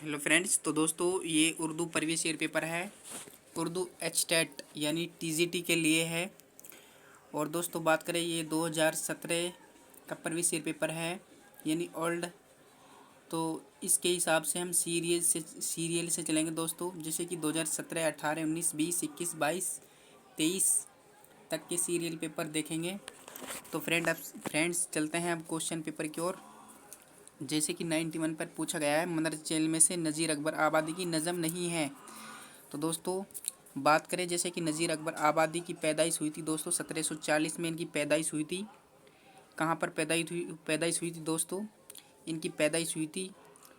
Hello friends. तो दोस्तों ये उर्दू प्रीवियस ईयर पेपर है। उर्दू एचटेट यानी टीजीटी के लिए है। और दोस्तों बात करें, ये 2017 का प्रीवियस ईयर पेपर है यानी ओल्ड। तो इसके हिसाब से हम सीरियल से चलेंगे दोस्तों। जैसे कि 2017, 18, 19, 20, 21, 22, 23 तक के सीरियल पेपर देखेंगे। तो फ्रेंड्स चलते हैं अब क्वेश्चन पेपर की ओर। जैसे कि 91 पर पूछा गया है, मदरस जेल में से नज़ीर अकबर आबादी की नज़म नहीं है। तो दोस्तों बात करें, जैसे कि नज़ीर अकबर आबादी की पैदाइश हुई थी दोस्तों 1740 में इनकी पैदाइश हुई थी। कहाँ पर पैदाइश हुई थी दोस्तों? इनकी पैदाइश हुई थी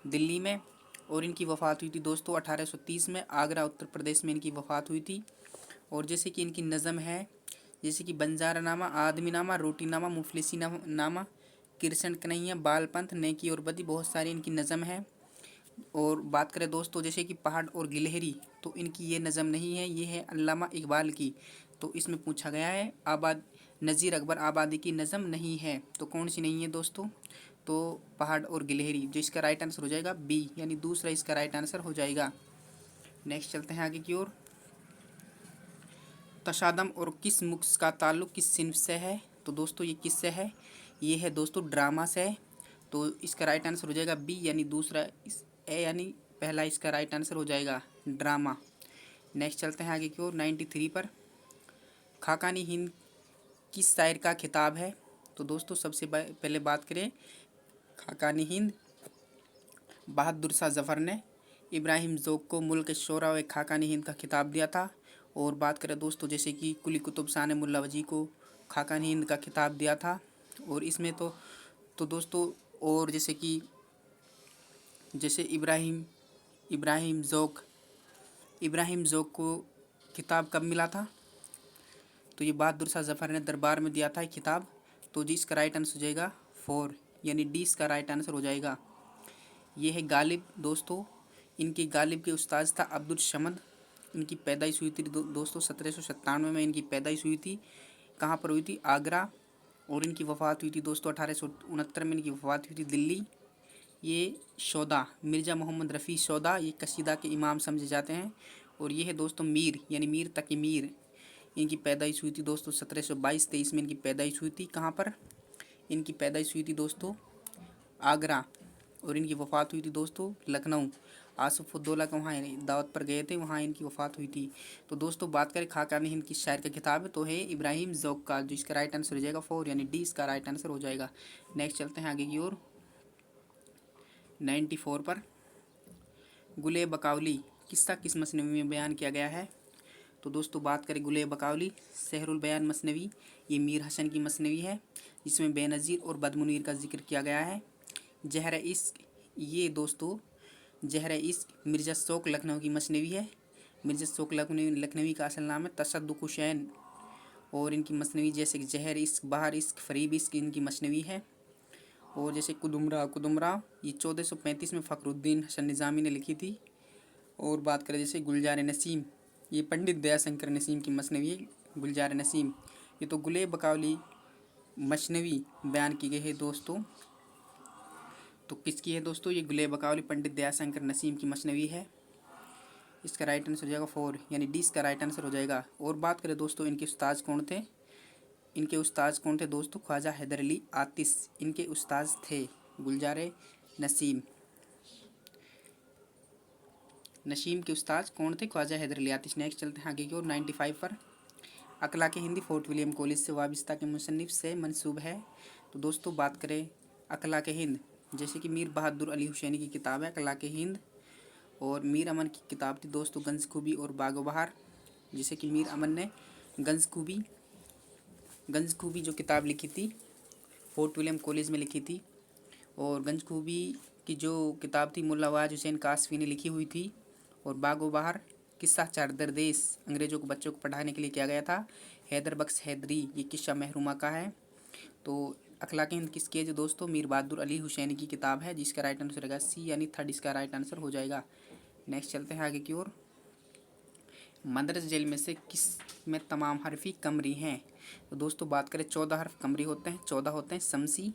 दिल्ली में। और इनकी वफ़ात हुई थी दोस्तों 1830 में आगरा उत्तर प्रदेश में इनकी वफ़ात हुई थी। और जैसे कि इनकी नज़म है, जैसे कि बंजारा नामा, आदमी नामा, रोटी नामा, मुफलिसी नामा, कृष्ण कन्हैया, बालपंथ, नेकी और बदी, बहुत सारी इनकी नज़म है। और बात करें दोस्तों, जैसे कि पहाड़ और गिलहरी, तो इनकी ये नज़म नहीं है, ये है अल्लामा इकबाल की। तो इसमें पूछा गया है नज़ीर अकबर आबादी की नज़म नहीं है, तो कौन सी नहीं है दोस्तों? तो पहाड़ और गिलहरी, जो इसका राइट आंसर हो जाएगा बी, यानी दूसरा इसका राइट आंसर हो जाएगा। नेक्स्ट चलते हैं आगे की ओर। तशादम और किस मुक्स का ताल्लुक़ किस सिन्फ से है? तो दोस्तों ये किससे है? ये है दोस्तों ड्रामा से। तो इसका राइट आंसर हो जाएगा बी, यानी दूसरा यानी पहला इसका राइट आंसर हो जाएगा ड्रामा। नेक्स्ट चलते हैं आगे की ओर 93 पर। खाकानी हिंद किस शायर का खिताब है? तो दोस्तों सबसे पहले बात करें, खाकानी हिंद बहादुर शाह जफ़र ने इब्राहिम ज़ौक़ को मुल्क शोरा व खाकानी हिंद का खिताब दिया था। और बात करें दोस्तों, जैसे कि कुली कुतुब शाह ने मुल्ला वजी को खाकानी हिंद का खिताब दिया था। और इसमें तो दोस्तों, और जैसे इब्राहिम ज़ौक़ को खिताब कब मिला था? तो ये बहादुर शाह जफ़र ने दरबार में दिया था खिताब। तो जी इसका राइट आंसर हो जाएगा 4, यानी डी इसका राइट आंसर हो जाएगा। ये है गालिब दोस्तों। इनके गालिब के उस्ताद था अब्दुल समद। इनकी पैदाइश हुई थी दोस्तों 1797 में इनकी पैदाइश हुई थी। कहाँ पर हुई थी? आगरा। और इनकी वफ़ात हुई थी दोस्तों 1869 में इनकी वफ़ात हुई थी दिल्ली। ये शौदा मिर्ज़ा मोहम्मद रफ़ी शौदा, ये कसीदा के इमाम समझे जाते हैं। और ये है दोस्तों मीर, यानी मीर तकी मीर। इनकी पैदाइश हुई थी दोस्तों 1722-23 में इनकी पैदाइश हुई थी। कहाँ पर इनकी पैदाइश हुई थी दोस्तों? आगरा। और इनकी वफ़ात हुई थी दोस्तों लखनऊ। आसफ़ुद्दौला के वहाँ दावत पर गए थे, वहाँ इनकी वफ़ात हुई थी। तो दोस्तों बात करें खाकानी हिंद किस शायर का किताब है, तो है इब्राहिम ज़ौक़ का, जो इसका राइट आंसर हो जाएगा 4, यानी डी इसका राइट आंसर हो जाएगा। नेक्स्ट चलते हैं आगे की ओर 94 पर। गुले बकावली किस्सा किस मसनवी में बयान किया गया है? तो दोस्तों बात करें गुले बकावली सहरुल बयान मसनवी, ये मीर हसन की मसनवी है, जिसमें बेनज़ीर और बदमुनीर का जिक्र किया गया है। जहर इश्क, ये दोस्तों जहर इश्क मिर्ज़ा शौक़ लखनऊ की मसनवी है। मिर्ज़ा शौक़ लखनवी का असल नाम है तशद्दुक़ हुसैन। और इनकी मसनवी जैसे कि जहर इश्क, बहार इश्क, फरीब इश्क इनकी मसनवी है। और जैसे कुदुमरा ये 1435 में फ़खरुद्दीन हसन निज़ामी ने लिखी थी। और बात करें जैसे गुलजार नसीम, ये पंडित दयाशंकर नसीम की मसनवी है गुलजार नसीम। ये तो गुले बकावली मसनवी बयान की गई है दोस्तों। तो किसकी है दोस्तों? ये गुले बकावली पंडित दयाशंकर नसीम की मसनवी है। इसका राइट आंसर हो जाएगा 4, यानी डी इसका राइट आंसर हो जाएगा। और बात करें दोस्तों इनके उस्ताद कौन थे? इनके उस्ताद कौन थे दोस्तों? ख्वाजा हैदर अली आतिश इनके उस्ताद थे। गुलजार नसीम के उस्ताद कौन थे? ख्वाजा हैदर अली आतिश। नेक्स्ट चलते हैं आगे की ओर 95 पर। अकला के हिंदी फोर्ट विलियम कॉलेज से वाबिस्ता के मुसन्निफ से मंसूब है। तो दोस्तों बात करें अकला के हिंद, जैसे कि मीर बहादुर अली हुसैनी की किताब है अकला के हिंद। और मीर अमन की किताब थी दोस्तों गंज खूबी और बागो बहार। जैसे कि मीर अमन ने गंज खूबी जो किताब लिखी थी फोर्ट विलियम कॉलेज में लिखी थी। और गंज खूबी की जो किताब थी मुल्ला वाज हुसैन कासफ़ी ने लिखी हुई थी। और बागो बहार किस्सा चारदर देश अंग्रेज़ों को बच्चों को पढ़ाने के लिए किया गया था। हैदर बख्श हैदरी ये किस्सा महरूमा का है। तो अखलाक हिंद किसकी है जो दोस्तों? मीर बहादुर अली हुसैनी की किताब है, जिसका राइट आंसर रहेगा सी, यानी 3 इसका राइट आंसर हो जाएगा। नेक्स्ट चलते हैं आगे की ओर। मदरस जेल में से किस में तमाम हरफी कमरी हैं? तो दोस्तों बात करें 14 हर्फ कमरी होते हैं, 14 होते हैं शमसी।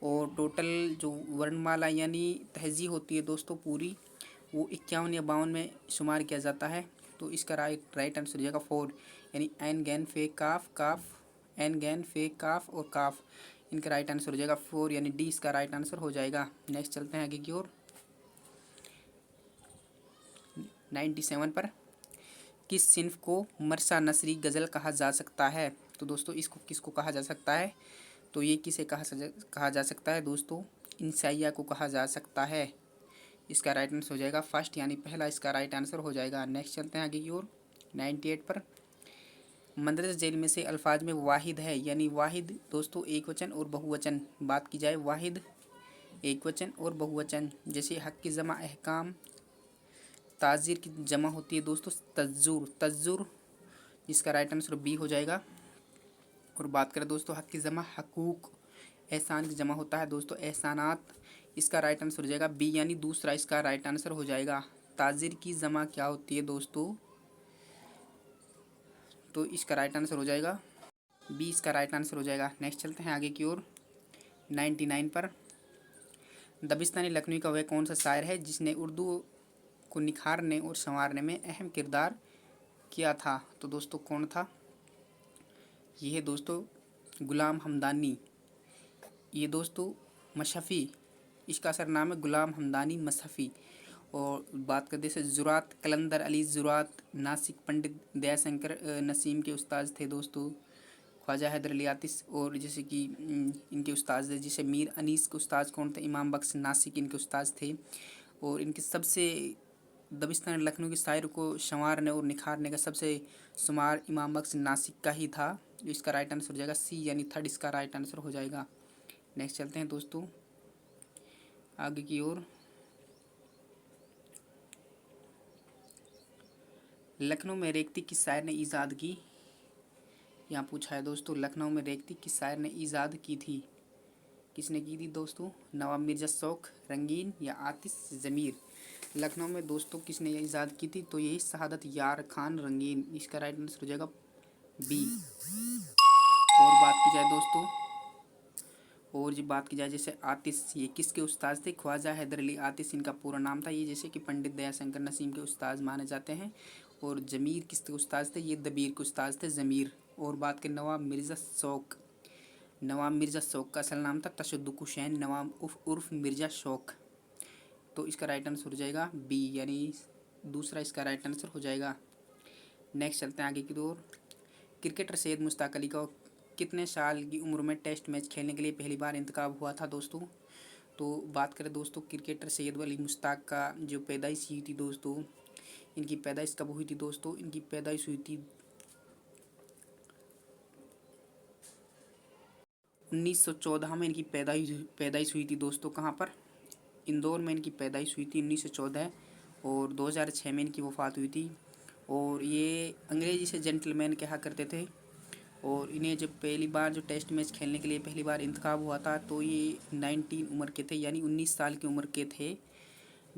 और टोटल जो वर्णमाला यानी तहज़ी होती है दोस्तों पूरी, वो 51 या 52 में शुमार किया जाता है। तो इसका राइट आंसर हो जाएगा 4, यानी एन गैन फे काफ काफ, एन गैन फे काफ और काफ, इनका राइट आंसर हो जाएगा 4, यानी डी इसका राइट आंसर हो जाएगा। नेक्स्ट चलते हैं आगे की ओर। 97 पर, किस सिन्फ को मरसा नसरी गज़ल कहा जा सकता है? तो दोस्तों इसको किसको कहा जा सकता है? तो ये किसे कहा जा सकता है दोस्तों? इंसाइया को कहा जा सकता है। इसका राइट आंसर हो जाएगा फर्स्ट, यानी पहला इसका राइट आंसर हो जाएगा। नेक्स्ट चलते हैं आगे की ओर। 98 पर, मदरस जेल में से अल्फाज में वाहिद है, यानी वाहिद दोस्तों एक वचन और बहुवचन बात की जाए, वाहिद एक वचन और बहुवचन, जैसे हक की जमा अहकाम, ताजीर की जमा होती है दोस्तों तज्जुर, तज्जुर, इसका राइट आंसर बी हो जाएगा। और बात करें दोस्तों हक की जमा हकूक, एहसान की जमा होता है दोस्तों एहसानात, इसका राइट आंसर हो जाएगा बी, यानी दूसरा इसका राइट आंसर हो जाएगा। ताजिर की जमा क्या होती है दोस्तों? तो इसका राइट आंसर हो जाएगा बी, इसका राइट आंसर हो जाएगा। नेक्स्ट चलते हैं आगे की ओर। 99 पर, दबिस्तानी लखनवी का वह कौन सा शायर है जिसने उर्दू को निखारने और संवारने में अहम किरदार किया था? तो दोस्तों कौन था? ये है दोस्तों गुलाम हमदानी, ये दोस्तों मशफ़ी, इसका असर नाम है गुलाम हमदानी मशफ़ी। और बात करते जैसे ज़ुरात कलंदर अली ज़ुरात नासिक, पंडित दयाशंकर नसीम के उस्ताद थे दोस्तों, ख्वाजा हैदर अली आतिश, और जैसे कि इनके उस्ताद थे जैसे मीर अनीस के उस्ताद कौन थे? इमाम बख्श नासिक इनके उस्ताद थे। और इनके सबसे दबिस्तान लखनऊ के शायर को संवारने और निखारने का सबसे शुमार इमाम बख्श नासिक का ही था। इसका राइट आंसर हो जाएगा सी, यानी थर्ड इसका राइट आंसर हो जाएगा। नेक्स्ट चलते हैं दोस्तों आगे की ओर। लखनऊ में रेखती किस शायर ने ईजाद की? यहाँ पूछा है दोस्तों लखनऊ में रेखती किस शायर ने ईजाद की थी? किसने की थी दोस्तों? नवाब मिर्ज़ा शौक, रंगीन या आतिश ज़मीर? लखनऊ में दोस्तों किसने ईजाद की थी? तो यही शहादत यार खान रंगीन, इसका राइट आंसर हो जाएगा बी। और बात की जाए दोस्तों, और जी बात की जाए जैसे आतिश, ये किसके उस्ताद थे? ख्वाजा हैदर अली आतिश इनका पूरा नाम था। ये जैसे कि पंडित दयाशंकर नसीम के उस्ताद माने जाते हैं। और ज़मीर किसके उस्ताद थे? ये दबीर के उस्ताद थे ज़मीर। और बात करें नवाब मिर्ज़ा शौक, नवाब मिर्ज़ा शौक का असल नाम था तशद्दुक़ हुसैन नवाब उर्फ मिर्ज़ा शौक। तो इसका राइट आंसर हो जाएगा बी, यानी दूसरा इसका राइट आंसर हो जाएगा। नेक्स्ट चलते हैं आगे की ओर। क्रिकेटर सैयद मुश्ताक अली का कितने साल की उम्र में टेस्ट मैच खेलने के लिए पहली बार इंतखाब हुआ था दोस्तों? तो बात करें दोस्तों क्रिकेटर सैयद अली मुश्ताक का जो पैदाइश हुई थी दोस्तों, इनकी पैदाइश कब हुई थी दोस्तों? इनकी पैदाइश हुई थी 1914 में इनकी पैदाइश हुई थी दोस्तों। कहाँ पर? इंदौर में इनकी पैदाइश हुई थी 1914, और 2006 में इनकी वफ़ात हुई थी। और ये अंग्रेज़ी से जेंटलमैन कहा करते थे। और इन्हें जब पहली बार जो टेस्ट मैच खेलने के लिए पहली बार इंतखाब हुआ था तो ये 19 उम्र के थे, यानी 19 साल की उम्र के थे,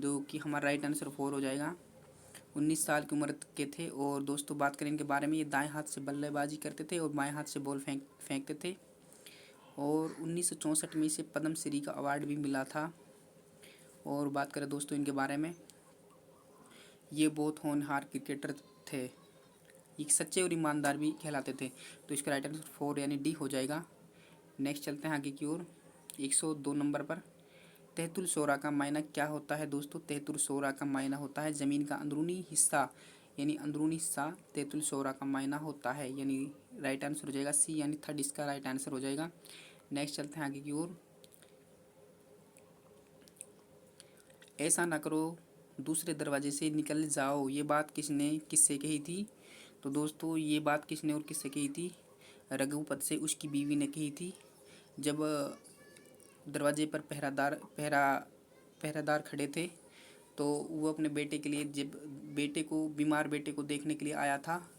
जो कि हमारा राइट आंसर 4 हो जाएगा। 19 साल की उम्र के थे। और दोस्तों बात करें इनके बारे में, ये दाएं हाथ से बल्लेबाजी करते थे और बाएं हाथ से बॉल फेंकते थे। और 1964 में इसे पद्म श्री का अवार्ड भी मिला था। और बात करें दोस्तों इनके बारे में, ये बहुत होनहार क्रिकेटर थे, एक सच्चे और ईमानदार भी कहलाते थे। तो इसका राइट आंसर 4 यानी डी हो जाएगा। नेक्स्ट चलते हैं आगे की ओर। 102 नंबर पर, तहतुल शोरा का मायना क्या होता है दोस्तों? तहतुल शोरा का मायना होता है ज़मीन का अंदरूनी हिस्सा, यानी अंदरूनी हिस्सा तहतुल शोरा का मायना होता है, यानी राइट आंसर हो जाएगा सी, यानी थर्ड इसका राइट आंसर हो जाएगा। नेक्स्ट चलते हैं आगे की ओर। ऐसा ना करो दूसरे दरवाजे से निकल जाओ, ये बात किससे कही थी? तो दोस्तों ये बात किसने और किससे कही थी? रघुपत से उसकी बीवी ने कही थी। जब दरवाजे पर पहरादार खड़े थे तो वो अपने बेटे के लिए, जब बीमार बेटे को देखने के लिए आया था,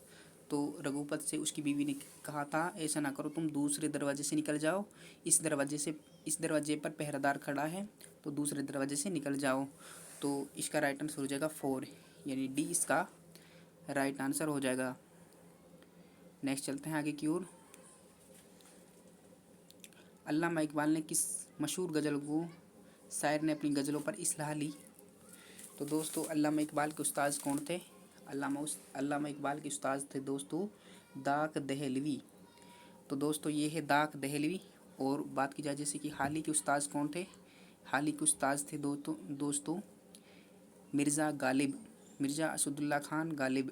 तो रघुपत से उसकी बीवी ने कहा था ऐसा ना करो, तुम दूसरे दरवाजे से निकल जाओ, इस दरवाजे पर पहरादार खड़ा है तो दूसरे दरवाजे से निकल जाओ। तो इसका राइट आंसर हो जाएगा 4, यानी डी इसका राइट आंसर हो जाएगा। नेक्स्ट चलते हैं आगे की ओर। अल्लामा इकबाल ने किस मशहूर गज़ल को शायर ने अपनी गज़लों पर इस्लाह ली? तो दोस्तों अल्लामा इकबाल के उस्ताद कौन थे? अल्लामा इकबाल के उस्ताद थे दोस्तों दाक दहलवी। तो दोस्तों ये है दाक दहलवी। और बात की जाए जैसे कि हाली के उस्ताद कौन थे? हाली के उस्ताद थे दोस्तों मिर्ज़ा असदुल्ला खान गालिब।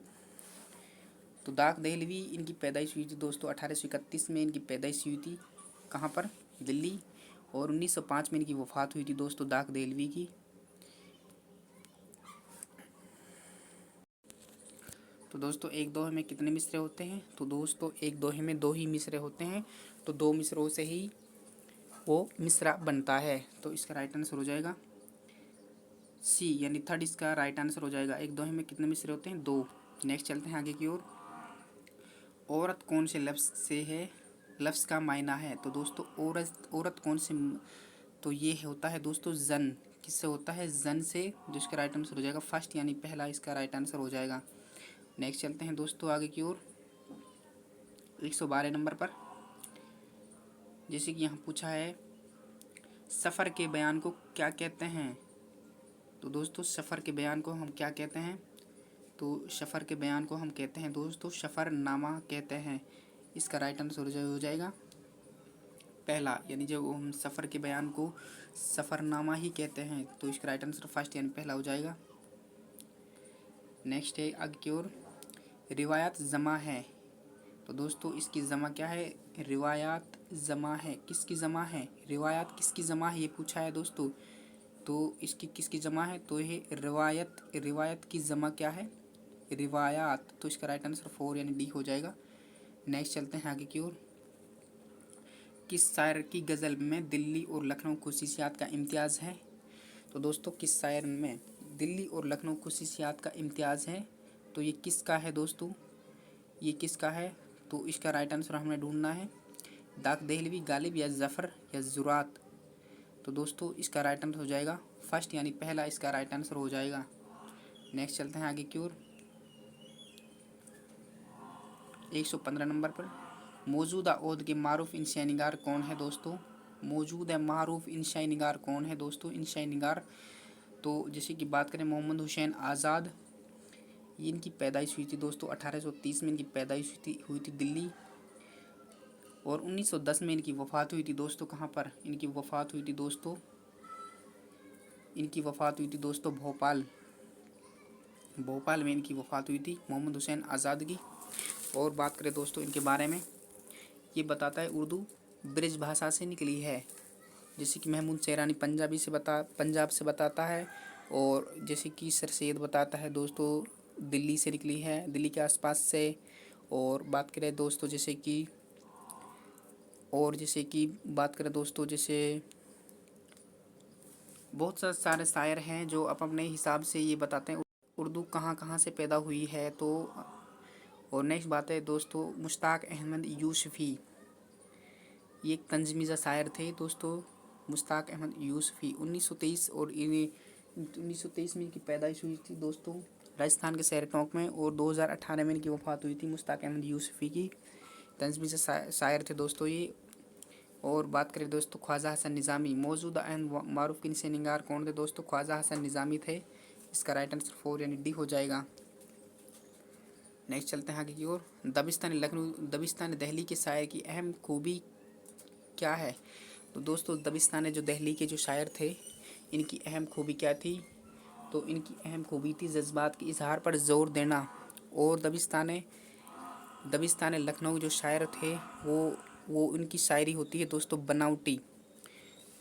तो दाक दहलवी इनकी पैदाइश हुई थी दोस्तों 1831 में इनकी पैदाइश हुई थी। कहाँ पर? दिल्ली। और 1905 में इनकी वफ़ात हुई थी दोस्तों दाक दहलवी की। तो दोस्तों एक दोहे में कितने मिसरे होते हैं? तो दोस्तों एक दोहे में 2 ही मिसरे होते हैं। तो 2 मिसरों से ही वो मिसरा बनता है। तो इसका राइट आंसर हो जाएगा सी, यानी थर्ड इसका राइट आंसर हो जाएगा। एक दोहे में कितने मिसरे होते हैं? 2। नेक्स्ट चलते हैं आगे की ओर। औरत कौन से लफ्ज़ से है? लफ्ज़ का मायना है। तो दोस्तों औरत कौन से? तो ये होता है दोस्तों जन। किससे होता है? जन से। जिसका राइट आंसर हो जाएगा फर्स्ट, यानी पहला इसका राइट आंसर हो जाएगा। नेक्स्ट चलते हैं दोस्तों आगे की ओर 112 नंबर पर। जैसे कि यहाँ पूछा है सफ़र के बयान को क्या कहते हैं? तो दोस्तों सफ़र के बयान को हम क्या कहते हैं? तो सफ़र के बयान को हम कहते हैं दोस्तों सफ़रनामा कहते हैं। इसका राइट आंसर हो जाएगा पहला, यानी जब हम सफ़र के बयान को सफ़रनामा ही कहते हैं तो इसका राइट आंसर फर्स्ट यानी पहला हो जाएगा। नेक्स्ट है आगे की ओर रिवायत जमा है। तो दोस्तों इसकी जमा क्या है? रिवायात जमा है। किसकी जमा है? रिवायात किसकी जमा है ये पूछा है दोस्तों। तो इसकी किसकी जमा है? तो ये रिवायत। रिवायत की जमा क्या है? रिवायात। तो इसका राइट आंसर 4 यानी डी हो जाएगा। नेक्स्ट चलते हैं आगे की ओर। किस शायर की गज़ल में दिल्ली और लखनऊ खुसूसियात का इम्तियाज़ है? तो दोस्तों किस शायर में दिल्ली और लखनऊ खुसूसियात का इम्तियाज़ है? तो ये किसका है दोस्तों? ये किसका है? तो इसका राइट आंसर हमें ढूंढना है दाक दहलवी, गालिब या ज़फ़र या ज़ुरात। तो दोस्तों इसका राइट आंसर हो जाएगा फर्स्ट, यानी पहला इसका राइट आंसर हो जाएगा। नेक्स्ट चलते हैं आगे की ओर 115 नंबर पर। मौजूदा ओहद के मारूफ इंशाई निगार कौन है दोस्तों? मौजूदा मारूफ इंशाई निगार कौन है दोस्तों? इंशाई निगार तो जैसे कि बात करें मोहम्मद हुसैन आज़ाद। इनकी पैदाइश हुई थी दोस्तों 1830 में इनकी पैदाइश हुई थी दिल्ली। और 1910 में इनकी वफ़ात हुई थी दोस्तों। कहाँ पर इनकी वफ़ात हुई थी दोस्तों? इनकी वफ़ात हुई थी दोस्तों भोपाल में इनकी वफ़ात हुई थी मोहम्मद हुसैन आज़ाद की। और बात करें दोस्तों इनके बारे में, ये बताता है उर्दू ब्रिज भाषा से निकली है। जैसे कि महमूद सैरानी पंजाब से बताता है। और जैसे कि सर सैयद बताता है दोस्तों दिल्ली से निकली है, दिल्ली के आसपास से। और बात करें दोस्तों जैसे कि बात करें दोस्तों जैसे बहुत सारे शायर हैं जो अपने हिसाब से ये बताते हैं उर्दू कहाँ कहाँ से पैदा हुई है। तो और नेक्स्ट बात है दोस्तों मुश्ताक अहमद यूसुफ़ी, ये एक तंज़मीज़ा शायर थे दोस्तों मुश्ताक अहमद यूसुफ़ी। 1923 और 1923 में इनकी पैदाइश हुई थी दोस्तों राजस्थान के शहर टोंक में। और 2018 में इनकी वफ़ात हुई थी मुश्ताक अहमद यूसुफ़ी की। तंज़मीज़ा शायर थे दोस्तों ये। और बात करें दोस्तों ख्वाजा हसन निज़ामी, मौजूदा अहम मारूफ किन से निगार कौन थे दोस्तों? ख्वाजा हसन निज़ामी थे। इसका राइट आंसर 4 यानी डी हो जाएगा। नेक्स्ट चलते हैं आगे की ओर। दबिस्तान दिल्ली के शायर की अहम खूबी क्या है? तो दोस्तों दबिस्तान जो दिल्ली के जो शायर थे इनकी अहम खूबी क्या थी? तो इनकी अहम खूबी थी जज्बात के इजहार पर ज़ोर देना। और दबिस्तान लखनऊ जो शायर थे वो उनकी शायरी होती है दोस्तों बनावटी।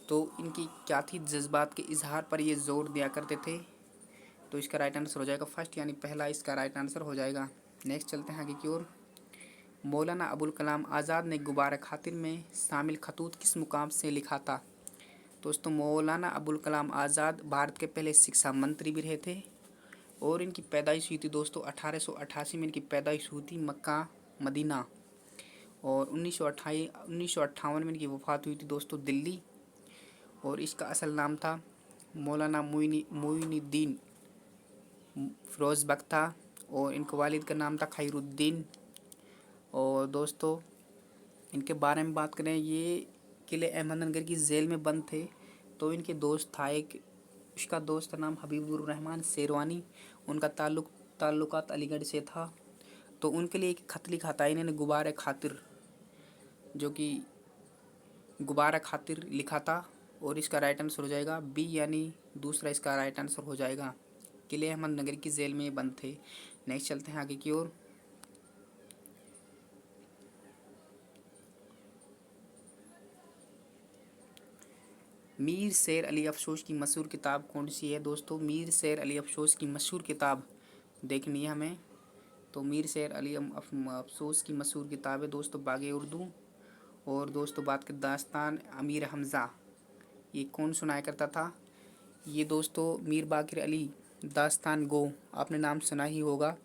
तो इनकी क्या थी? जज्बात के इजहार पर ये ज़ोर दिया करते थे। तो इसका राइट आंसर हो जाएगा फर्स्ट, यानी पहला इसका राइट आंसर हो जाएगा। नेक्स्ट चलते हैं आगे की ओर। मौलाना अबुल कलाम आज़ाद ने गुबार खातिर में शामिल खतूत किस मुकाम से लिखा था? दोस्तों मौलाना अबुल कलाम आज़ाद भारत के पहले शिक्षा मंत्री भी रहे थे। और इनकी पैदाइश हुई थी दोस्तों 1888 में इनकी पैदाइश हुई थी मक्का मदीना। और 1958 में इनकी वफ़ात हुई थी दोस्तों दिल्ली। और इसका असल नाम था मौलाना मोइनुद्दीन फ़िरोज़ बख्ता। और इनके वालिद का नाम था खैरुद्दीन। और दोस्तों इनके बारे में बात करें, ये किले अहमदनगर की जेल में बंद थे। तो इनके दोस्त था एक उसका दोस्त नाम हबीबुर रहमान शेरवानी, उनका ताल्लुकात अलीगढ़ से था। तो उनके लिए एक खत लिखा था इन्होंने गुबार खातिर, जो कि गुबार खातिर लिखा था। और इसका राइट आंसर हो जाएगा बी, यानी दूसरा इसका राइट आंसर हो जाएगा। किले अहमद नगर की जेल में ये बंद थे। नेक्स्ट चलते हैं आगे की ओर। मीर शेर अली अफसोस की मशहूर किताब कौन सी है दोस्तों? मीर शेर अली अफसोस की मशहूर किताब देखनी है हमें। तो मीर शेर अली अफसोस की मशहूर किताब है दोस्तों बागे उर्दू। और दोस्तों बात करें दास्तान अमीर हमज़ा, ये कौन सुनाया करता था? ये दोस्तों मीर बाकिर अली दास्तान गो, आपने नाम सुना ही होगा।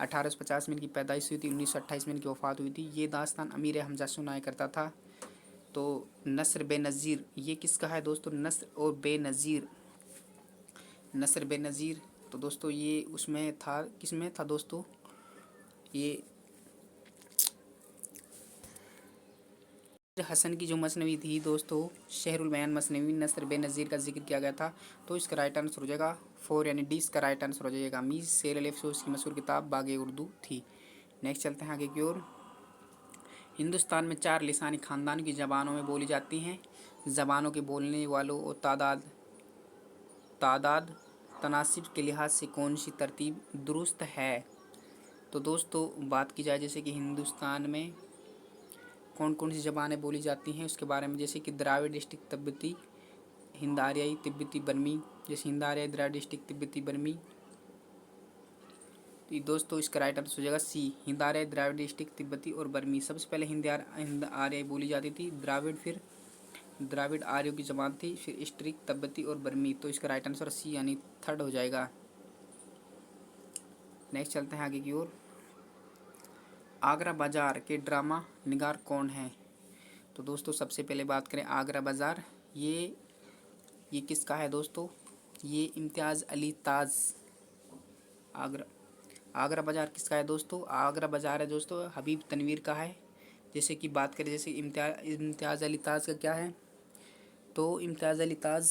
1850 में इनकी पैदाइश हुई थी, 1928 में इनकी वफ़ात हुई थी। ये दास्तान अमीर हमज़ा सुनाया करता था। तो नस्र बेनज़ीर ये किसका है दोस्तों? नस्र और बेनज़ीर, नस्र बेनज़ीर। तो दोस्तों ये उसमें था, किसमें था दोस्तों? ये हसन की जो मसनवी थी दोस्तों, शहरुल बयान मसनवी, नस्र बेनज़ीर का जिक्र किया गया था। तो इसका राइट आंसर हो जाएगा 4, यानी डी इसका राइट आंसर हो जाएगा। मीर शेर अली अफसोस की मशहूर किताब बागे उर्दू थी। नेक्स्ट चलते हैं आगे की ओर। हिंदुस्तान में 4 लिसानी ख़ानदान की ज़बानों में बोली जाती हैं। ज़बानों के बोलने वालों और तादाद तनासिब के लिहाज से कौन सी तरतीब दुरुस्त है? तो दोस्तों बात की जाए जैसे कि हिंदुस्तान में कौन कौन सी ज़बानें बोली जाती हैं उसके बारे में, जैसे कि द्राविड़ डिस्ट्रिक्ट तिब्बती, हिंद आर्याई, तिब्बती बर्मी। जैसे हिंद आर्याई, द्राविड़ डिस्ट्रिक्ट तिब्बती बर्मी। तो दोस्तों इसका राइट आंसर हो जाएगा सी, हिंद आर्याई, द्राविड़ डिस्ट्रिक्ट तिब्बती और बर्मी। सबसे पहले हिंद आर्याई बोली जाती थी, द्राविड़, फिर द्राविड़ आर्यों की जबान थी, फिर स्ट्रिक तिब्बती और बर्मी। तो इसका राइट आंसर सी, यानी थर्ड हो जाएगा। नेक्स्ट चलते हैं आगे की ओर। आगरा बाजार के ड्रामा निगार कौन है? तो दोस्तों सबसे पहले बात करें आगरा बाजार, ये किसका है दोस्तों? ये इम्तियाज़ अली ताज। आगरा बाजार किसका है दोस्तों? आगरा बाजार है दोस्तों हबीब तनवीर का है। जैसे कि बात करें जैसे इम्तियाज़ अली ताज का क्या है, तो इम्तियाज़ अली ताज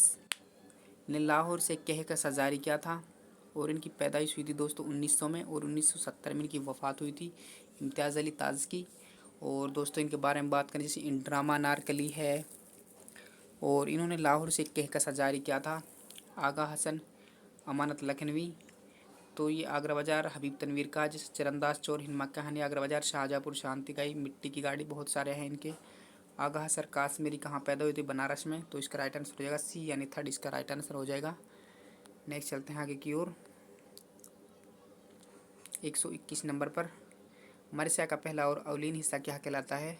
ने लाहौर से कह का जारी किया था। और इनकी पैदाइश हुई थी दोस्तों 1900 में, और 1970 में इनकी वफ़ात हुई थी इम्तियाज़ अली ताज की। और दोस्तों इनके बारे में बात करें जैसे इन ड्रामा नारकली है, और इन्होंने लाहौर से कह का जारी किया था। आगा हसन, अमानत लखनवी। तो ये आगरा बाजार हबीब तनवीर का, जैसे चरंदाज चोर, हिनमा कहानी, आगरा बाजार, शाहजहाँपुर, शांति गाई, मिट्टी की गाड़ी, बहुत सारे हैं इनके। आगा सर काश्मीरी कहाँ पैदा हुई थी? बनारस में। तो इसका राइट आंसर हो जाएगा सी, यानी थर्ड इसका राइट आंसर हो जाएगा। नेक्स्ट चलते हैं आगे की ओर। 121 नंबर पर मरसिया का पहला और अवलीन हिस्सा क्या कहलाता है?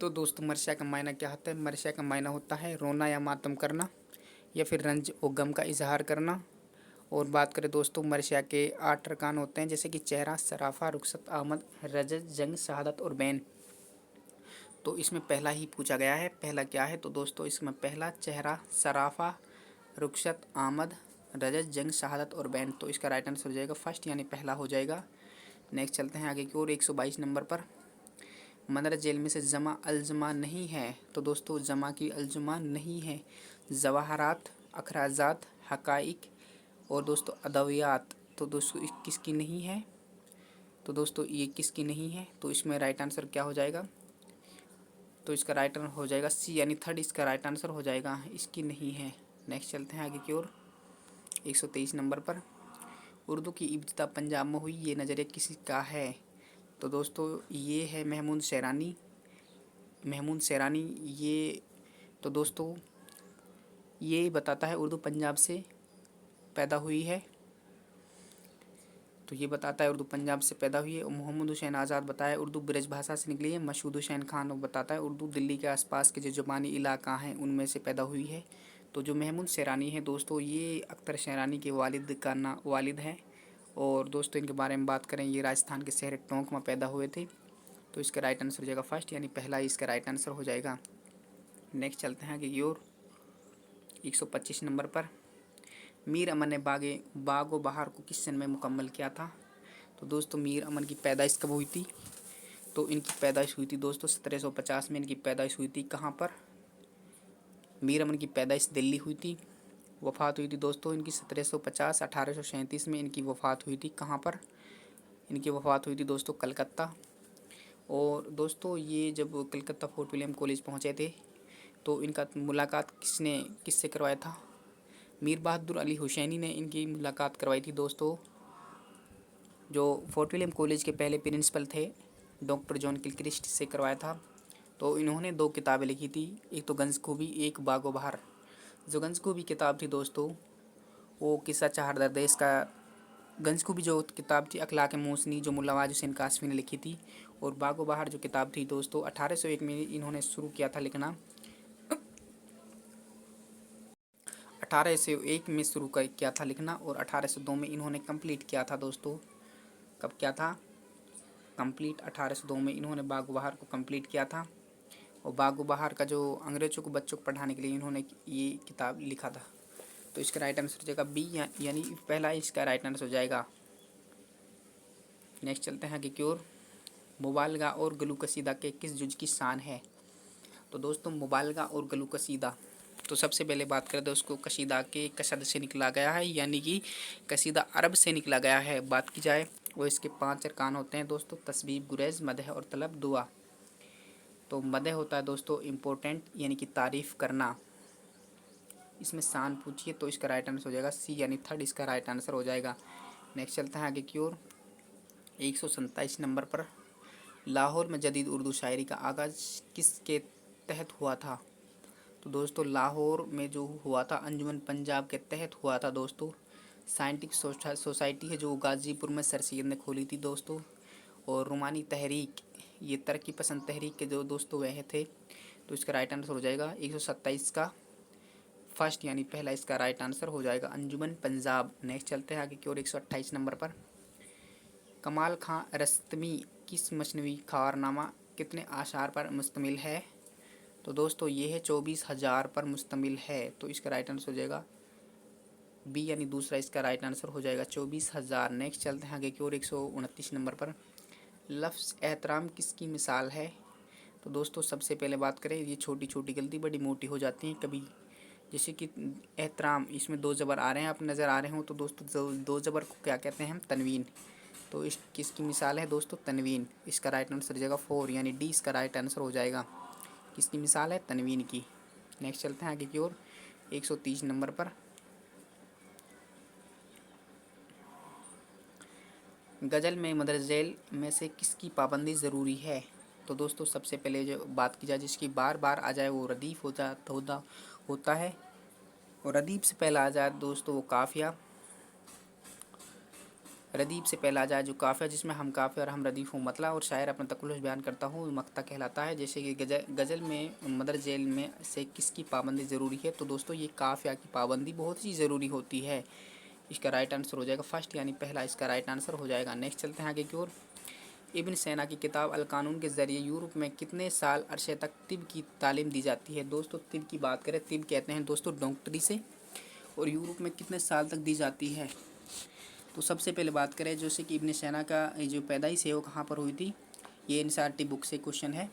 तो दोस्तों मरसिया का मायना क्या होता है? मरसिया का मायना होता है रोना या मातम करना, या फिर रंज और गम का इजहार करना। और बात करें दोस्तों मरसिया के 8 अरकान होते हैं, जैसे कि चेहरा, सराफा, रुखसत, आमद, रजत, जंग, शहादत और बैन। तो इसमें पहला ही पूछा गया है, पहला क्या है? तो दोस्तों इसमें पहला चेहरा, सराफा, रुखसत, आमद, रजत, जंग, शहादत और बैन। तो इसका राइट आंसर हो जाएगा फर्स्ट, यानी पहला हो जाएगा। नेक्स्ट चलते हैं आगे की ओर। 122 नंबर पर मदर जेल में से जमा अलजमा नहीं है। तो दोस्तों जमा की अलजमा नहीं है। जवाहरात, अखराजात, हकाइक और दोस्तों अदवियात। तो दोस्तों किसकी नहीं है? तो दोस्तों ये किसकी नहीं है? तो इसमें राइट आंसर क्या हो जाएगा? तो इसका राइट आंसर हो जाएगा सी, यानी थर्ड इसका राइट आंसर हो जाएगा, इसकी नहीं है। नेक्स्ट चलते हैं आगे की ओर। 123 नंबर पर उर्दू की इब्तिदा पंजाब में हुई, ये नज़रिया किसी का है? तो दोस्तों ये है महमूद शेरानी। ये तो दोस्तों ये बताता है उर्दू पंजाब से पैदा हुई है। तो ये बताता है उर्दू पंजाब से पैदा हुई है। और मोहम्मद हुसैन आज़ाद बताया उर्दू ब्रज भाषा से निकली है। मशहूद हुसैन खान वो बताता है उर्दू दिल्ली के आसपास के जो ज़ुबानी इलाका हैं उनमें से पैदा हुई है। तो जो महमूद शेरानी है दोस्तों, ये अख्तर शेरानी के वालिद हैं। और दोस्तों इनके बारे में बात करें, ये राजस्थान के शहर टोंक में पैदा हुए थे। तो इसका राइट आंसर हो जाएगा फर्स्ट, यानी पहला ही इसका राइट आंसर हो जाएगा। नेक्स्ट चलते हैं आगे की ओर। 125 नंबर पर मीर अमन ने बागो बहार को किस सन में मुकम्मल किया था? तो दोस्तों मीर अमन की पैदाइश कब हुई थी? तो इनकी पैदाइश हुई थी दोस्तों 1750 में इनकी पैदाइश हुई थी। कहाँ पर? मीर अमन की पैदाइश दिल्ली हुई थी। वफ़ात हुई थी दोस्तों इनकी 1750 1837 में इनकी वफ़ात हुई थी। कहाँ पर इनकी वफ़ात हुई थी दोस्तों? कलकत्ता। और दोस्तों ये जब कलकत्ता फोर्ट विलियम कॉलेज पहुँचे थे तो इनका मुलाकात किससे करवाया था? मीर बहादुर अली हुसैनी ने इनकी मुलाकात करवाई थी दोस्तों, जो फोर्ट विलियम कॉलेज के पहले प्रिंसिपल थे, डॉक्टर जॉन किलक्रिस्ट से करवाया था। तो इन्होंने 2 किताबें लिखी थी, एक तो गंजखूबी, एक बागो बहार। जो गंजखूबी किताब थी दोस्तों वो किस्सा चाहरदर देश का। गंजखूबी जो किताब थी अखलाक मोसनी, जो मुल्ला नवाज हुसैन कासमी ने लिखी थी। और बागो बहार जो किताब थी दोस्तों 1801 में इन्होंने शुरू किया था लिखना। 1801 में शुरू किया था लिखना और 1802 में इन्होंने कंप्लीट किया था दोस्तों। कब किया था कंप्लीट? 1802 में इन्होंने बागो बहार को कंप्लीट किया था। और बागो बहार का जो अंग्रेज़ों को बच्चों को पढ़ाने के लिए इन्होंने ये किताब लिखा था। तो इसका राइट आंसर हो जाएगा बी, यानी पहला इसका राइट आंसर हो जाएगा। नेक्स्ट चलते हैं कि क्योर मुबालगा और गलू कसीदा के किस जुज की शान है? तो दोस्तों मुबालगा और गलू कसीदा, तो सबसे पहले बात करें तो उसको कसीदा के कसद से निकला गया है, यानी कि कसीदा अरब से निकला गया है। बात की जाए वो इसके 5 अरकान होते हैं दोस्तों, तस्बीब, गुरेज, मदह और तलब, दुआ। तो मदह होता है दोस्तों इम्पोर्टेंट, यानी कि तारीफ़ करना। इसमें शान पूछिए तो इसका राइट आंसर हो जाएगा सी, यानी थर्ड इसका राइट आंसर हो जाएगा। नेक्स्ट चलते हैं आगे की ओर। 127 नंबर पर लाहौर में जदीद उर्दू शायरी का आगाज़ किसके तहत हुआ था? तो दोस्तों लाहौर में जो हुआ था अंजुमन पंजाब के तहत हुआ था दोस्तों। साइंटिफिक सोसाइटी है जो गाज़ीपुर में सर सैयद ने खोली थी दोस्तों। और रुमानी तहरीक, ये तरक्की पसंद तहरीक के जो दोस्तों वह थे। तो इसका राइट आंसर हो जाएगा 127 का फर्स्ट, यानी पहला इसका राइट आंसर हो जाएगा अंजुमन पंजाब। नेक्स्ट चलते हैं आगे की ओर। 128 नंबर पर कमाल खां रस्तमी किस मसनवी ख़ारनामा कितने आशार पर मुश्तमिल है? तो दोस्तों ये है 24,000 पर मुश्तमिल है। तो इसका राइट आंसर हो जाएगा बी, यानी दूसरा इसका राइट आंसर हो जाएगा 24,000। नेक्स्ट चलते हैं आगे की ओर। 129 नंबर पर लफ्ज़ एहतराम किसकी मिसाल है? तो दोस्तों सबसे पहले बात करें, ये छोटी छोटी गलती बड़ी मोटी हो जाती हैं कभी, जैसे कि एहतराम, इसमें 2 ज़बर आ रहे हैं, आप नज़र आ रहे हो तो दोस्तों 2 ज़बर को क्या कहते हैं हम? तनवीन। तो इस किसकी मिसाल है दोस्तों? तनवीन। इसका राइट आंसर हो जाएगा 4, यानी डी इसका राइट आंसर हो जाएगा। किसकी मिसाल है? तनवीन की। नेक्स्ट चलते हैं आगे की ओर। 130 नंबर पर गज़ल में मदर झैल में से किसकी पाबंदी ज़रूरी है? तो दोस्तों सबसे पहले जो बात की जाए जिसकी बार बार आ जाए वो रदीफ़ होता है। और रदीफ़ से पहला आ जाए दोस्तों वो काफ़िया। रदीफ़ से पहला आ जाए जो काफ़िया जिसमें हम काफ़िया और हम रदीफ़ हूँ मतला और शायर अपना तकल्लुफ़ बयान करता हूँ मक्ता कहलाता है। जैसे कि गज़ल में मदर झैल में से किसकी पाबंदी ज़रूरी है? तो दोस्तों ये काफ़िया की पाबंदी बहुत ही ज़रूरी होती है। इसका राइट आंसर हो जाएगा फर्स्ट, यानी पहला इसका राइट आंसर हो जाएगा। नेक्स्ट चलते हैं आगे की ओर। इब्न सीना की किताब अल कानून के ज़रिए यूरोप में कितने साल अरसे तक तिब की तालीम दी जाती है? दोस्तों तिब की बात करें, तिब कहते हैं दोस्तों डॉक्टरी से, और यूरोप में कितने साल तक दी जाती है? तो सबसे पहले बात करें जैसे कि इब्न सीना का जो पैदाइश है वो कहाँ पर हुई थी? ये एनसीईआरटी बुक से क्वेश्चन है।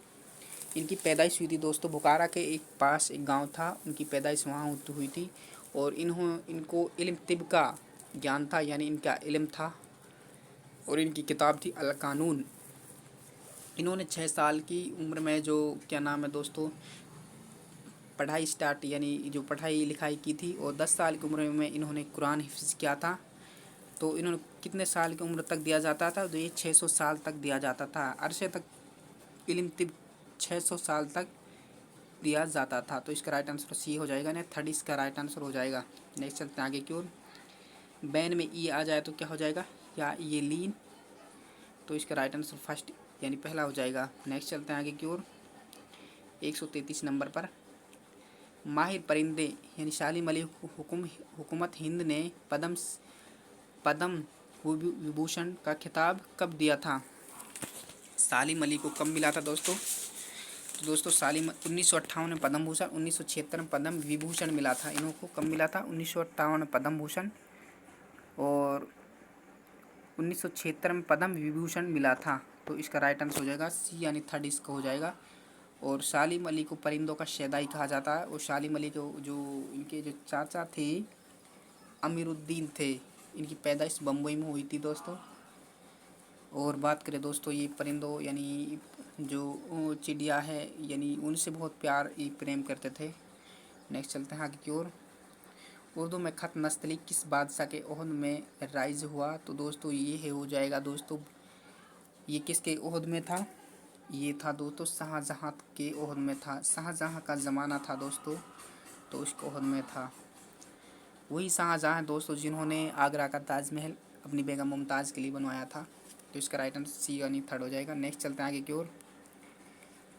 इनकी पैदाइश हुई थी दोस्तों बुखारा के एक पास एक गाँव था, उनकी पैदाइश वहाँ हुई थी। और इनको इल्म तिब का ज्ञान था, यानी इनका इल्म था। और इनकी किताब थी अल कानून। इन्होंने 6 साल की उम्र में जो क्या नाम है दोस्तों पढ़ाई स्टार्ट, यानी जो पढ़ाई लिखाई की थी, और 10 साल की उम्र में इन्होंने कुरान हिफ्ज़ किया था। तो इन्होंने कितने साल की उम्र तक दिया जाता था? तो ये 600 साल तक दिया जाता था, अरसे तक इल्म तिब 600 साल तक दिया जाता था। तो इसका राइट आंसर सी हो जाएगा ना, थर्ड इसका राइट आंसर हो जाएगा। नेक्स्ट चलते हैं आगे की ओर। बैन में ई आ जाए तो क्या हो जाएगा? या ये लीन। तो इसका राइट आंसर फर्स्ट, यानी पहला हो जाएगा। नेक्स्ट चलते हैं आगे की ओर। 133 नंबर पर माहिर परिंदे यानी सालिम अली हुकूमत हिंद ने पद्म विभूषण का खिताब कब दिया था? सालिम अली को कब मिला था दोस्तों? तो दोस्तों सालिम 1958 में पद्म भूषण, 1976 में पद्म विभूषण मिला था। इनको कब मिला था? 1958 में पद्म भूषण और 1976 में पद्म विभूषण मिला था। तो इसका राइट आंसर हो जाएगा सी, यानी थर्ड इसका हो जाएगा और सालिम अली को परिंदों का शहदाई कहा जाता है। और सालिम अली को जो इनके जो चाचा थे अमीरुद्दीन थे, इनकी पैदाइश बम्बई में हुई थी दोस्तों। और बात करें दोस्तों ये परिंदों यानी जो चिड़िया है यानी उनसे बहुत प्यार प्रेम करते थे। नेक्स्ट चलते हैं आगे की ओर। उर्दू में ख़त नस्तली किस बादशाह के ओहद में राइज हुआ? तो दोस्तों ये है हो जाएगा दोस्तों, ये किसके ओहद में था? ये था दोस्तों शाहजहाँ के ओहद में था। शाहजहाँ का ज़माना था दोस्तों, तो उसके ओहद में था। वही शाहजहाँ दोस्तों जिन्होंने आगरा का ताजमहल अपनी बेगम मुमताज़ के लिए बनवाया था। तो इसका राइट आंसर सी यानी थर्ड हो जाएगा। नेक्स्ट चलते हैं आगे की ओर।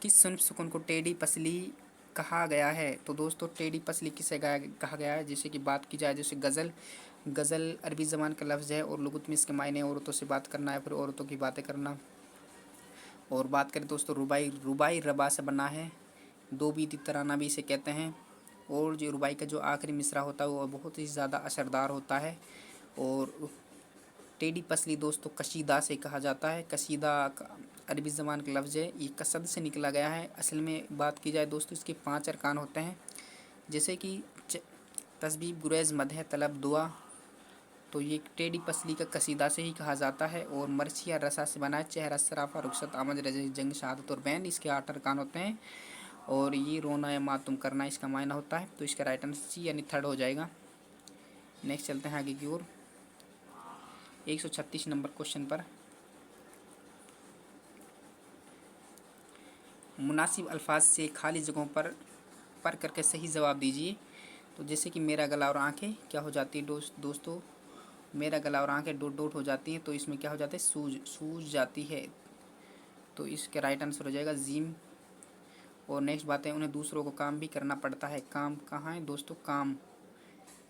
किस सुन सुकून को टेढ़ी पसली कहा गया है? तो दोस्तों टेढ़ी पसली किसे कहा गया है? जैसे कि बात की जाए जैसे गज़ल, गज़ल अरबी ज़बान का लफ्ज़ है और लुग़त में इसके मायने औरतों से बात करना है, फिर औरतों की बातें करना। और बात करें दोस्तों रुबाई, रुबाई रबा से बना है, दो बीती तराना भी इसे कहते हैं। और जो रुबाई का जो आखिरी मिसरा होता है वो बहुत ही ज़्यादा असरदार होता है। और टेढ़ी पसली दोस्तों कसीदा से कहा जाता है। कसीदा अरबी ज़बान का लफ्ज़ है, ये कसद से निकला गया है। असल में बात की जाए दोस्तों इसके 5 अरकान होते हैं, जैसे कि तस्बीब, गुरेज़, मदह, तलब, दुआ। तो ये टेढ़ी पसली का कसीदा से ही कहा जाता है। और मरसिया रसा से बना है, चेहरा, सराफा, रुखसत, आमद, रज़, जंग, शहादत और बैन, इसके 8 अरकान होते हैं। और ये रोना या मातम करना इसका मायना होता है। तो इसका राइट आंसर सी यानी थर्ड हो जाएगा। नेक्स्ट चलते हैं आगे की ओर 136 नंबर क्वेश्चन पर। मुनासिब अल्फाज से खाली जगहों पर करके सही जवाब दीजिए। तो जैसे कि मेरा गला और आंखें क्या हो जाती है दोस्तों, मेरा गला और आंखें डॉट डॉट हो जाती हैं, तो इसमें क्या हो जाता है सूज जाती है। तो इसका राइट आंसर हो जाएगा जीम। और नेक्स्ट बात है उन्हें दूसरों को काम भी करना पड़ता है। काम कहाँ है दोस्तों? काम,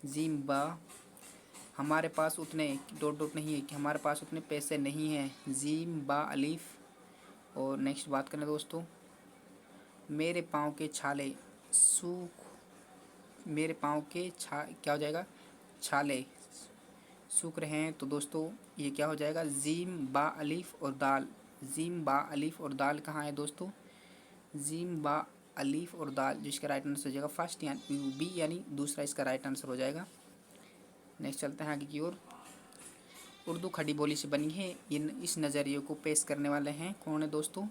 जीम बा। हमारे पास उतने डॉट डॉट नहीं है कि हमारे पास उतने पैसे नहीं हैं, जीम बा अलीफ। और नेक्स्ट बात करें दोस्तों, मेरे पाँव के छाले सूख, मेरे पाँव के क्या हो जाएगा? छाले सूख रहे हैं। तो दोस्तों ये क्या हो जाएगा? जीम बा अलीफ और दाल। जीम बा अलीफ और दाल कहाँ है दोस्तों? जीम बा अलीफ और दाल, जिसका राइट आंसर हो जाएगा फर्स्ट यानी बी यानी दूसरा इसका राइट आंसर हो जाएगा। नेक्स्ट चलते हैं आगे की ओर। उर्दू खड़ी बोली से बनी है, इस नज़रिए को पेश करने वाले हैं कौन है दोस्तों?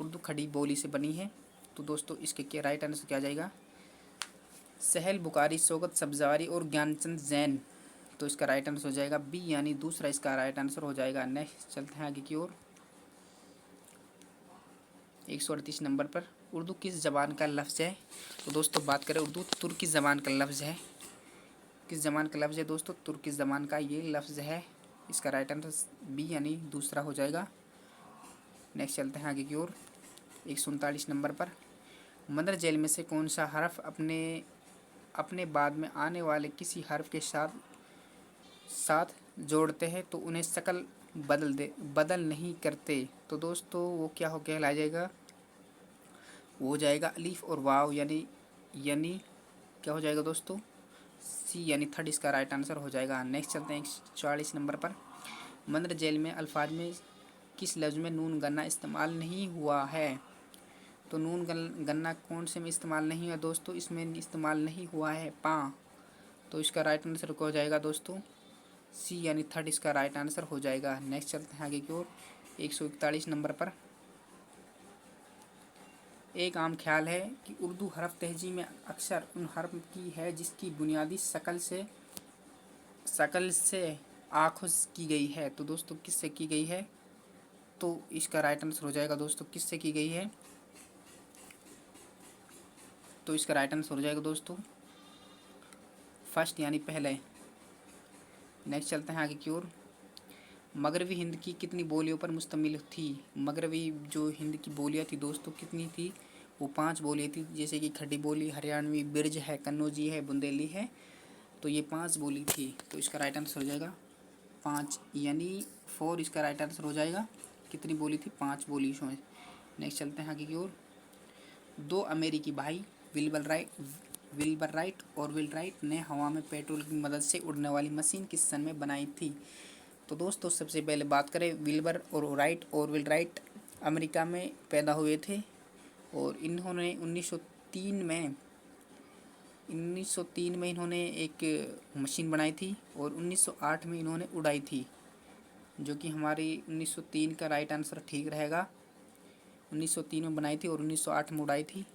उर्दू खड़ी बोली से बनी है। तो दोस्तों इसके क्या राइट आंसर क्या जाएगा? सहल बुखारी, शौकत सब्ज़वारी और ज्ञानचंद जैन। तो इसका राइट आंसर हो जाएगा बी यानी दूसरा इसका राइट आंसर हो जाएगा। नेक्स्ट चलते हैं आगे की ओर 138 नंबर पर। उर्दू किस ज़बान का लफ्ज़ है? तो दोस्तों बात करें उर्दू तुर्की ज़बान का लफ्ज़ है। किस ज़बान का लफ्ज़ है दोस्तों? तुर्की ज़बान का ये लफ्ज़ है। इसका राइट आंसर बी यानी दूसरा हो जाएगा। नेक्स्ट चलते हैं आगे की ओर 139 नंबर पर। मदर जेल में से कौन सा हर्फ अपने बाद में आने वाले किसी हर्फ के साथ जोड़ते हैं तो उन्हें शक्ल बदल नहीं करते? तो दोस्तों वो क्या हो कहला जाएगा? वो हो जाएगा अलीफ और वाव यानी क्या हो जाएगा दोस्तों? सी यानी थर्ड इसका राइट आंसर हो जाएगा। नेक्स्ट चलते हैं 140 नंबर पर। मदर जेल में अल्फाज में किस लफ्ज़ में नून गन्ना इस्तेमाल नहीं हुआ है? तो नून गन्ना कौन से में इस्तेमाल नहीं हुआ दोस्तों? इसमें इस्तेमाल नहीं हुआ है पा। तो इसका राइट आंसर क्या हो जाएगा दोस्तों? सी यानी थर्ड इसका राइट आंसर हो जाएगा। नेक्स्ट चलते हैं आगे की ओर 141 नंबर पर। एक आम ख्याल है कि उर्दू हरफ तहजीब में अक्सर उन हरफ की है जिसकी बुनियादी शकल से आखुज़ की गई है। तो दोस्तों किससे की गई है? तो इसका राइट आंसर हो जाएगा दोस्तों किससे की गई है? तो इसका राइट आंसर हो जाएगा दोस्तों फर्स्ट यानी पहले। नेक्स्ट चलते हैं आगे की ओर। मगरबी हिंद की कितनी बोलियों पर मुश्तमिल थी? मगरबी जो हिंद की बोलियाँ थी दोस्तों कितनी थी? वो 5 बोलियाँ थी, जैसे कि खड़ी बोली, हरियाणवी, बिरज है, कन्नौजी है, बुंदेली है। तो ये 5 बोली थी। तो इसका राइट आंसर हो जाएगा 5 यानी 4 इसका राइट आंसर हो जाएगा। कितनी बोली थी? 5 बोली इसमें। नेक्स्ट चलते हैं आगे की ओर। 2 अमेरिकी भाई विल्बर राइट और विल राइट ने हवा में पेट्रोल की मदद से उड़ने वाली मशीन किस सन में बनाई थी? तो दोस्तों सबसे पहले बात करें विल्बर और विल राइट अमेरिका में पैदा हुए थे और इन्होंने 1903 में इन्होंने एक मशीन बनाई थी और 1908 में इन्होंने उड़ाई थी, जो कि हमारी 1903 का राइट आंसर ठीक रहेगा। 1903 में बनाई थी और 1908 में उड़ाई थी,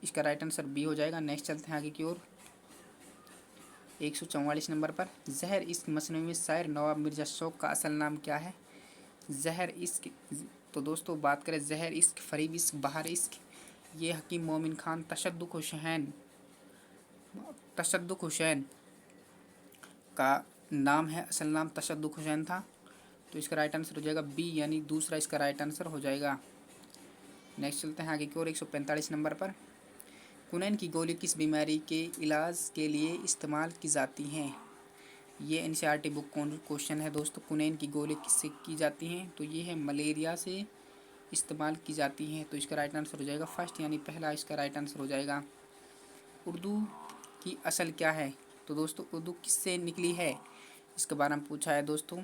इसका राइट आंसर बी हो जाएगा। नेक्स्ट चलते हैं आगे की ओर। 144 नंबर पर, ज़हर इश्क मसनवी में शायर नवाब मिर्ज़ा शौक़ का असल नाम क्या है? ज़हर इश्क, तो दोस्तों बात करें ज़हर इश्क, फरीब इश्क, बहार इश्क, ये हकीम मोमिन खान तशद्दुक़ हुसैन का नाम है, असल नाम तशद्दुक़ हुसैन था। तो इसका राइट आंसर हो जाएगा बी, यानी दूसरा इसका राइट आंसर हो जाएगा। नेक्स्ट चलते हैं आगे की ओर। 145 नंबर पर, कुनैन की गोली किस बीमारी के इलाज के लिए इस्तेमाल की जाती हैं? ये एनसीईआरटी बुक क्वेश्चन है दोस्तों। कुनैन की गोली किससे की जाती हैं? तो ये है मलेरिया से इस्तेमाल की जाती हैं। तो इसका राइट आंसर हो जाएगा फर्स्ट, यानी पहला इसका राइट आंसर हो जाएगा। उर्दू की असल क्या है? तो दोस्तों उर्दू किससे निकली है, इसके बारे में पूछा है दोस्तों।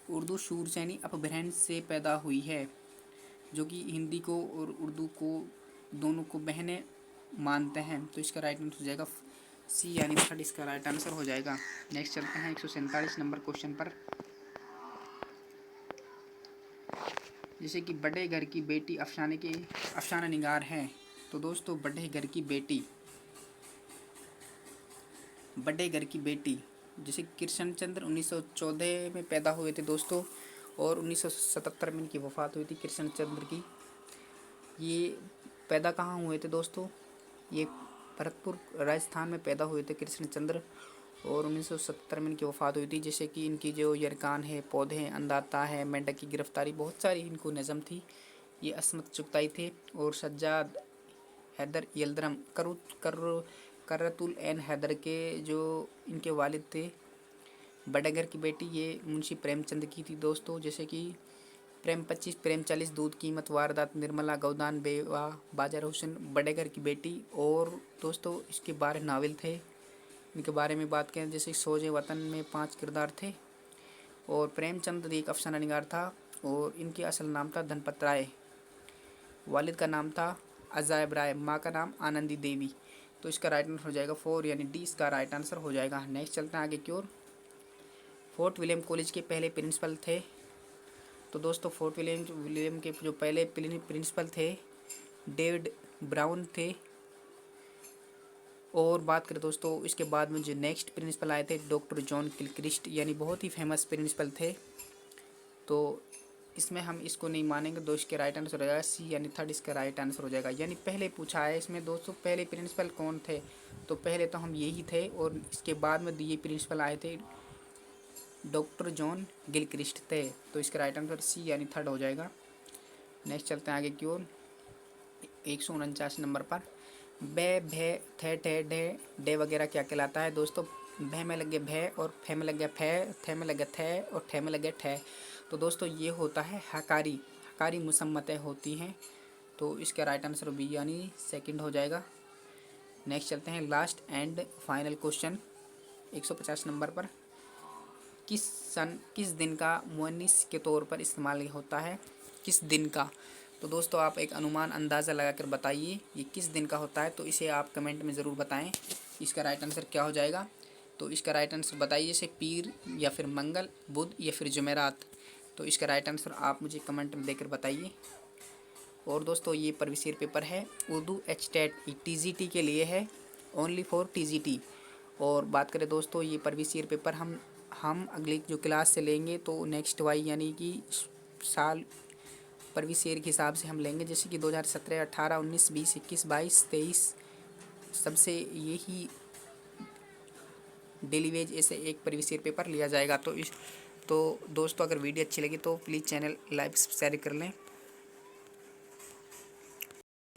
उर्दू शूरसेनी अपभ्रंश से पैदा हुई है, जो कि हिंदी को और उर्दू को दोनों को बहनें मानते हैं। तो इसका राइट आंसर हो जाएगा सी, यानी थर्ड इसका राइट आंसर हो जाएगा। नेक्स्ट चलते हैं 147 नंबर क्वेश्चन पर, जैसे कि बड़े घर की बेटी अफसाना निगार है। तो दोस्तों बड़े घर की बेटी जैसे कृष्ण चंद्र 1914 में पैदा हुए थे दोस्तों, और 1977 में इनकी वफ़ात हुई थी कृष्ण चंद्र की। ये पैदा कहाँ हुए थे दोस्तों? ये भरतपुर राजस्थान में पैदा हुए थे कृष्ण चंद्र, और 1970 में इनकी वफ़ात हुई थी। जैसे कि इनकी जो यरकान है, पौधे हैं, अन्नदाता है, मेंढक की गिरफ्तारी, बहुत सारी इनको नज़म थी। ये असमत चुगताई थे। और सज्जाद हैदर यल्दरम करतुल एन हैदर के जो इनके वालिद थे। बड़े घर की बेटी ये मुंशी प्रेमचंद की थी दोस्तों। जैसे कि प्रेम 25, प्रेम 40, दूध कीमत, वारदात, निर्मला, गोदान, बेवा, बाजार हुसैन, बड़े घर की बेटी। और दोस्तों इसके 12 नावल थे। इनके बारे में बात करें, जैसे सोजे वतन में 5 किरदार थे, और प्रेमचंद एक अफसाना निगार था, और इनके असल नाम था धनपत राय, वालिद का नाम था अजायब राय, माँ का नाम आनंदी देवी। तो इसका राइट आंसर हो जाएगा 4, यानी डी इसका राइट आंसर हो जाएगा। नेक्स्ट चलते हैं आगे की ओर। फोर्ट विलियम कॉलेज के पहले प्रिंसिपल थे। तो दोस्तों फोर्ट विलियम के जो पहले प्रिंसिपल थे डेविड ब्राउन थे। और बात करें दोस्तों इसके बाद में जो नेक्स्ट प्रिंसिपल आए थे डॉक्टर जॉन गिलक्रिस्ट, यानी बहुत ही फेमस प्रिंसिपल थे। तो इसमें हम इसको नहीं मानेंगे, दो इसके राइट आंसर हो जाएगा सी, यानी थर्ड इसका राइट आंसर हो जाएगा। यानी पहले पूछा है इसमें दोस्तों पहले प्रिंसिपल कौन थे, तो पहले तो हम यही थे, और इसके बाद में ये प्रिंसिपल आए थे डॉक्टर जॉन गिलक्रिस्ट थे। तो इसका राइट आंसर सी, यानी थर्ड हो जाएगा। नेक्स्ट चलते हैं आगे की ओर। 149 नंबर पर, बे, भे, थे, ठे, ढे, डे वगैरह क्या कहलाता है दोस्तों? भे में लग गया भे, और फे में लग गया फे, थे में लग गया थे, और ठे में लग गया ठे। तो दोस्तों ये होता है हकारी मुसम्मतें होती हैं। तो इसका राइट आंसर बी, यानी सेकंड हो जाएगा। नेक्स्ट चलते हैं last and final question 150 number पर, किस दिन का मुअन्निस के तौर पर इस्तेमाल होता है? किस दिन का? तो दोस्तों आप एक अनुमान अंदाज़ा लगाकर बताइए ये किस दिन का होता है। तो इसे आप कमेंट में ज़रूर बताएं, इसका राइट आंसर क्या हो जाएगा। तो इसका राइट आंसर बताइए, जैसे पीर या फिर मंगल, बुध या फिर जुमेरात। तो इसका राइट आंसर आप मुझे कमेंट में देकर बताइए। और दोस्तों ये प्रीवियस ईयर पेपर है उर्दू HTET TGT के लिए है, ओनली फॉर TGT। और बात करें दोस्तों ये प्रीवियस ईयर पेपर हम अगली जो क्लास से लेंगे, तो नेक्स्ट वाई यानी कि साल प्रीवियस ईयर के हिसाब से हम लेंगे। जैसे कि 2017, 18, 19, 20, 21, 22, 23 सबसे यही डेली वेज ऐसे एक प्रीवियस ईयर पेपर लिया जाएगा। तो दोस्तों अगर वीडियो अच्छी लगी तो प्लीज़ चैनल लाइक शेयर कर लें।